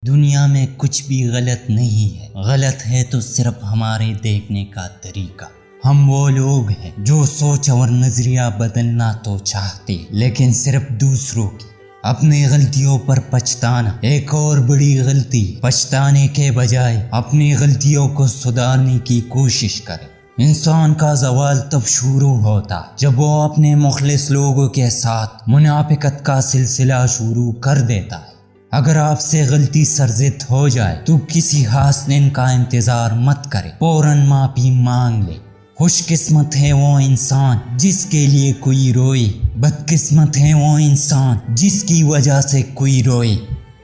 دنیا میں کچھ بھی غلط نہیں ہے، غلط ہے تو صرف ہمارے دیکھنے کا طریقہ۔ ہم وہ لوگ ہیں جو سوچ اور نظریہ بدلنا تو چاہتے لیکن صرف دوسروں کی، اپنی غلطیوں پر پچھتانا ایک اور بڑی غلطی۔ پچھتانے کے بجائے اپنی غلطیوں کو سدھارنے کی کوشش کریں۔ انسان کا زوال تب شروع ہوتا جب وہ اپنے مخلص لوگوں کے ساتھ منافقت کا سلسلہ شروع کر دیتا ہے۔ اگر آپ سے غلطی سرزد ہو جائے تو کسی حسن کا انتظار مت کرے، فوراً معافی مانگ لے۔ خوش قسمت ہے وہ انسان جس کے لیے کوئی روئے، بدقسمت ہے وہ انسان جس کی وجہ سے کوئی روئے۔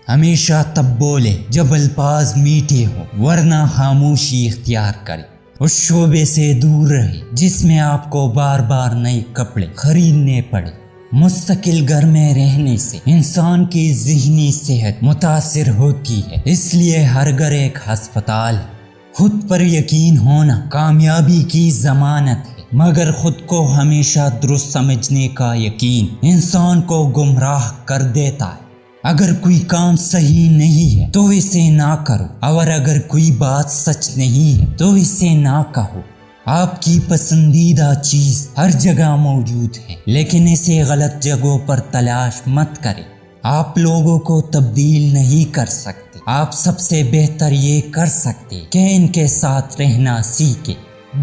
ہمیشہ تب بولے جب الفاظ میٹھے ہوں، ورنہ خاموشی اختیار کرے۔ اس شعبے سے دور رہے جس میں آپ کو بار بار نئے کپڑے خریدنے پڑے۔ مستقل گھر میں رہنے سے انسان کی ذہنی صحت متاثر ہوتی ہے، اس لیے ہر گھر ایک ہسپتال ہے۔ خود پر یقین ہونا کامیابی کی ضمانت ہے، مگر خود کو ہمیشہ درست سمجھنے کا یقین انسان کو گمراہ کر دیتا ہے۔ اگر کوئی کام صحیح نہیں ہے تو اسے نہ کرو، اور اگر کوئی بات سچ نہیں ہے تو اسے نہ کہو۔ آپ کی پسندیدہ چیز ہر جگہ موجود ہے، لیکن اسے غلط جگہوں پر تلاش مت کریں۔ آپ لوگوں کو تبدیل نہیں کر سکتے، آپ سب سے بہتر یہ کر سکتے کہ ان کے ساتھ رہنا سیکھیں۔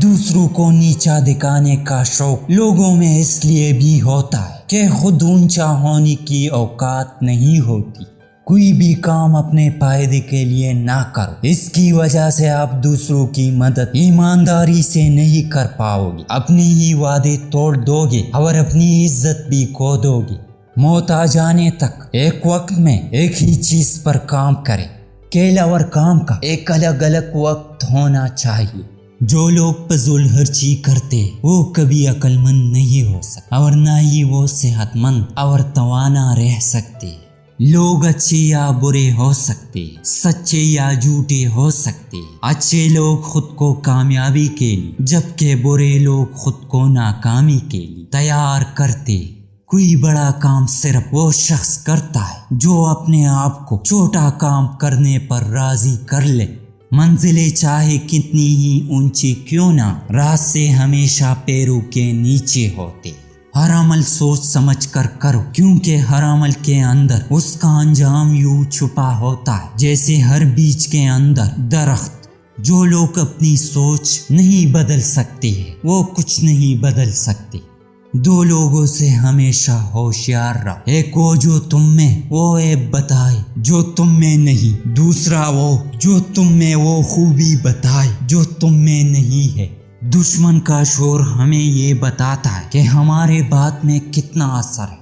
دوسروں کو نیچا دکھانے کا شوق لوگوں میں اس لیے بھی ہوتا ہے کہ خود اونچا ہونے کی اوقات نہیں ہوتی۔ کوئی بھی کام اپنے فائدے کے لیے نہ کرو، اس کی وجہ سے آپ دوسروں کی مدد ایمانداری سے نہیں کر پاؤ گے، اپنی ہی وعدے توڑ دو گے اور اپنی عزت بھی کھو دو گے۔ موت آ جانے تک ایک وقت میں ایک ہی چیز پر کام کریں۔ کھیل اور کام کا ایک الگ الگ وقت ہونا چاہیے۔ جو لوگ فضول خرچی کرتے وہ کبھی عقل مند نہیں ہو سکتے، اور نہ ہی وہ صحت مند اور توانا رہ سکتے۔ لوگ اچھے یا برے ہو سکتے، سچے یا جھوٹے ہو سکتے۔ اچھے لوگ خود کو کامیابی کے لیے، جبکہ برے لوگ خود کو ناکامی کے لیے تیار کرتے۔ کوئی بڑا کام صرف وہ شخص کرتا ہے جو اپنے آپ کو چھوٹا کام کرنے پر راضی کر لے۔ منزلیں چاہے کتنی ہی اونچی کیوں نہ، راستے ہمیشہ پیروں کے نیچے ہوتے۔ ہر عمل سوچ سمجھ کر کرو، کیونکہ ہر عمل کے اندر اس کا انجام یوں چھپا ہوتا ہے جیسے ہر بیج کے اندر درخت۔ جو لوگ اپنی سوچ نہیں بدل سکتے ہیں وہ کچھ نہیں بدل سکتے۔ دو لوگوں سے ہمیشہ ہوشیار رہو، ایک وہ جو تم میں وہ عیب بتائے جو تم میں نہیں، دوسرا وہ جو تم میں وہ خوبی بتائے جو تم میں نہیں ہے۔ دشمن کا شور ہمیں یہ بتاتا ہے کہ ہمارے بات میں کتنا اثر ہے۔